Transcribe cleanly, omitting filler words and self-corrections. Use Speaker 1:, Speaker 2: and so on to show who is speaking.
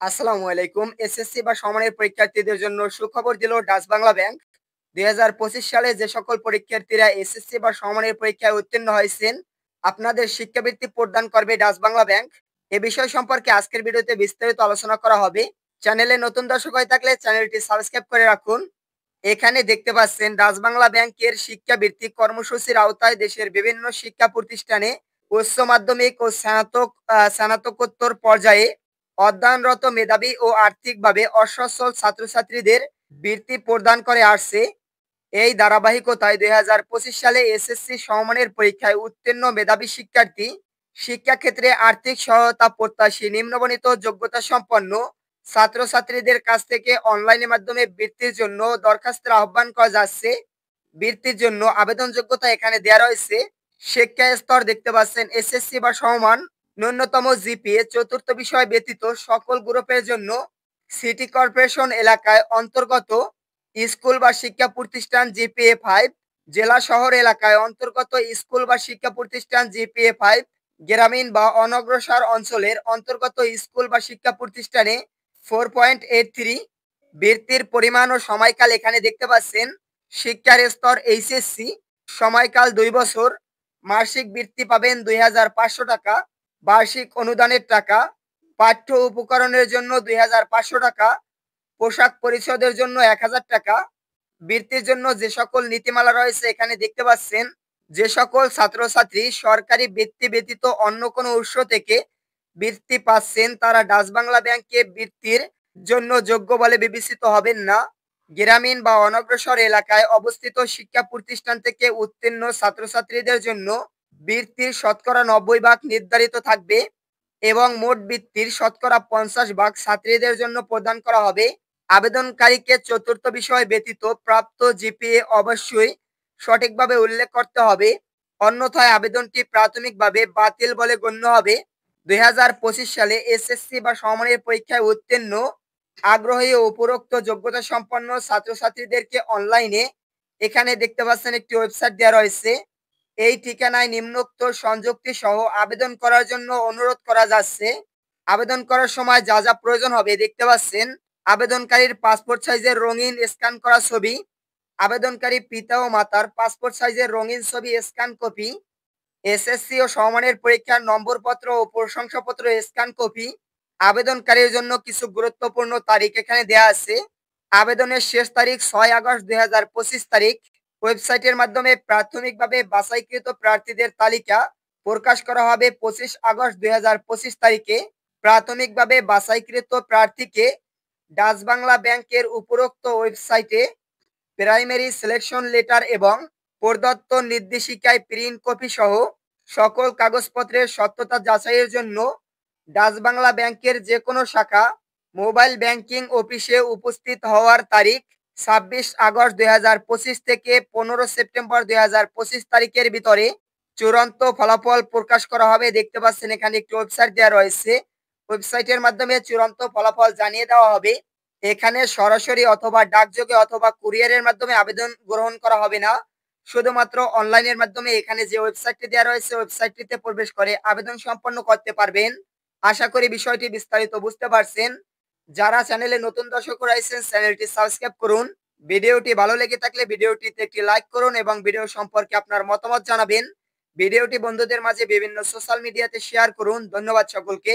Speaker 1: আসসালামু আলাইকুম। এসএসসি বা সমানের পরীক্ষার্থীদের জন্য সুখবর দিল ডাচ বাংলা ব্যাংক। ২০২৫ সালে যে সকল পরীক্ষার্থীরা এসএসসি বা সমানের পরীক্ষায় উত্তীর্ণ হয়েছেন, আপনাদের শিক্ষাবৃত্তি প্রদান করবে ডাচ বাংলা ব্যাংক। এ বিষয় সম্পর্কে আজকের ভিডিওতে বিস্তারিত আলোচনা করা হবে। চ্যানেলে নতুন দর্শক হয়ে থাকলে চ্যানেলটি সাবস্ক্রাইব করে রাখুন। এখানে দেখতে পাচ্ছেন ডাচ বাংলা ব্যাংকের শিক্ষাবৃত্তি কর্মসূচির আওতায় দেশের বিভিন্ন শিক্ষা প্রতিষ্ঠানে উচ্চ মাধ্যমিক ও স্নাতকোত্তর পর্যায়ে অধ্যয়নরত মেধাবী ও আর্থিকভাবে অসচ্ছল ছাত্রছাত্রীদের বৃত্তি প্রদান করে আসছে। এই ধারাবাহিকতায় ২০২৫ সালে এসএসসি সমমানের পরীক্ষায় উত্তীর্ণ মেধাবী শিক্ষার্থী, শিক্ষাক্ষেত্রে আর্থিক সহায়তা প্রত্যাশী নিম্নবর্ণিত যোগ্যতা সম্পন্ন ছাত্রছাত্রীদের কাছ থেকে অনলাইনের মাধ্যমে বৃত্তির জন্য দরখাস্তের আহ্বান করা যাচ্ছে। বৃত্তির জন্য আবেদন যোগ্যতা এখানে দেওয়া রয়েছে। শিক্ষা স্তর দেখতে পাচ্ছেন এসএসসি বা সমমান, ন্যূনতম জিপিএ চতুর্থ বিষয় ব্যতীত সকল গ্রুপের জন্য সিটি কর্পোরেশন এলাকায় অন্তর্গত স্কুল বা শিক্ষা প্রতিষ্ঠান জিপিএ 5, জেলা শহর এলাকায় অন্তর্গত স্কুল বা শিক্ষা প্রতিষ্ঠান জিপিএ 5, গ্রামীণ বা অনগ্রসর অঞ্চলের অন্তর্গত স্কুল বা শিক্ষা প্রতিষ্ঠানে 4.83। বৃত্তির পরিমাণ ও সময়কাল এখানে দেখতে পাচ্ছেন। শিক্ষার স্তর এইচএসসি, সময়কাল 2 বছর, মাসিক বৃত্তি পাবেন 2,500 টাকা, বার্ষিক অনুদানের টাকা, পাঠ্য উপকরণের জন্য 2,500 টাকা, পোশাক পরিচ্ছদের জন্য 1,000 টাকা। বৃত্তির জন্য যে সকল নীতিমালা রয়েছে এখানে দেখতে পাচ্ছেন। যে সকল ছাত্রছাত্রী সরকারি বৃত্তি ব্যতীত অন্য কোনো উৎস থেকে বৃত্তি পাচ্ছেন তারা ডাচ বাংলা ব্যাংকে বৃত্তির জন্য যোগ্য বলে বিবেচিত হবেন না। গ্রামীণ বা অনগ্রসর এলাকায় অবস্থিত শিক্ষা প্রতিষ্ঠান থেকে উত্তীর্ণ ছাত্রছাত্রীদের জন্য বৃত্তির শতকরা 90% নির্ধারিত থাকবে এবং মোট বৃত্তির শতকরা 50% ছাত্রীদের জন্য প্রদান করা হবে। আবেদনকারীকে চতুর্থ বিষয় ব্যতীত প্রাপ্ত জিপিএ অবশ্যই সঠিকভাবে উল্লেখ করতে হবে, অন্যথায় আবেদনটি প্রাথমিকভাবে বাতিল বলে গণ্য হবে। ২০২৫ সালে এসএসসি বা সমমানের পরীক্ষায় উত্তীর্ণ আগ্রহী ও উপরোক্ত যোগ্যতা সম্পন্ন ছাত্রছাত্রীদেরকে অনলাইনে এখানে দেখতে পাচ্ছেন একটি ওয়েবসাইট দেওয়া রয়েছে। এই ঠিকানায় নিম্নোক্ত সংযুক্তি সহ আবেদন করার জন্য অনুরোধ করা যাচ্ছে। আবেদন করার সময় যা যা প্রয়োজন হবে দেখতে পাচ্ছেন। আবেদনকারীর পাসপোর্ট সাইজের রঙিন স্ক্যান করা ছবি, আবেদনকারী পিতা ও মাতার পাসপোর্ট সাইজের রঙিন ছবি স্ক্যান কপি, এসএসসি ও সমমানের পরীক্ষার নম্বরপত্র ও প্রশংসাপত্র স্ক্যান কপি। আবেদনকারীর জন্য কিছু গুরুত্বপূর্ণ তারিখ এখানে দেয়া আছে। আবেদনের শেষ তারিখ 6 আগস্ট ২০২৫ তারিখ। ওয়েবসাইটের মাধ্যমে প্রাথমিকভাবে বাছাইকৃত প্রার্থীদের তালিকা প্রকাশ করা হবে 25 আগস্ট ২০২৫ তারিখে। প্রাথমিকভাবে বাছাইকৃত প্রার্থীকে ডাচ বাংলা ব্যাংকের উপরোক্ত ওয়েবসাইটে প্রাইমারি সিলেকশন লেটার এবং প্রদত্ত নির্দেশিকায় প্রিন্ট কপি সহ সকল কাগজপত্রের সত্যতা যাচাইয়ের জন্য ডাচ বাংলা ব্যাংকের যে কোনো শাখা মোবাইল ব্যাংকিং অফিসে উপস্থিত হওয়ার তারিখ 26 আগস্ট ২০২৫ থেকে 15 সেপ্টেম্বর ২০২৫ তারিখের ভিতরে চূড়ান্ত ফলাফল প্রকাশ করা হবে। দেখতে পাচ্ছেন এখানে একটি ওয়েবসাইট দেওয়া রয়েছে। ওয়েবসাইটের মাধ্যমে চূড়ান্ত ফলাফল জানিয়ে দেওয়া হবে। এখানে সরাসরি অথবা ডাকযোগে অথবা কুরিয়ারের মাধ্যমে আবেদন গ্রহণ করা হবে না, শুধুমাত্র অনলাইনের মাধ্যমে এখানে যে ওয়েবসাইটটি দেওয়া রয়েছে ওয়েবসাইটটিতে প্রবেশ করে আবেদন সম্পন্ন করতে পারবেন। আশা করি বিষয়টি বিস্তারিত বুঝতে পারছেন। যারা চ্যানেলে নতুন দর্শক রয়েছেন চ্যানেলটি সাবস্ক্রাইব করুন। ভিডিওটি ভালো লেগে থাকলে ভিডিওটিতে একটি লাইক করুন এবং ভিডিও সম্পর্কে আপনার মতামত জানাবেন। ভিডিওটি বন্ধুদের মাঝে বিভিন্ন সোশ্যাল মিডিয়াতে শেয়ার করুন। ধন্যবাদ সকলকে।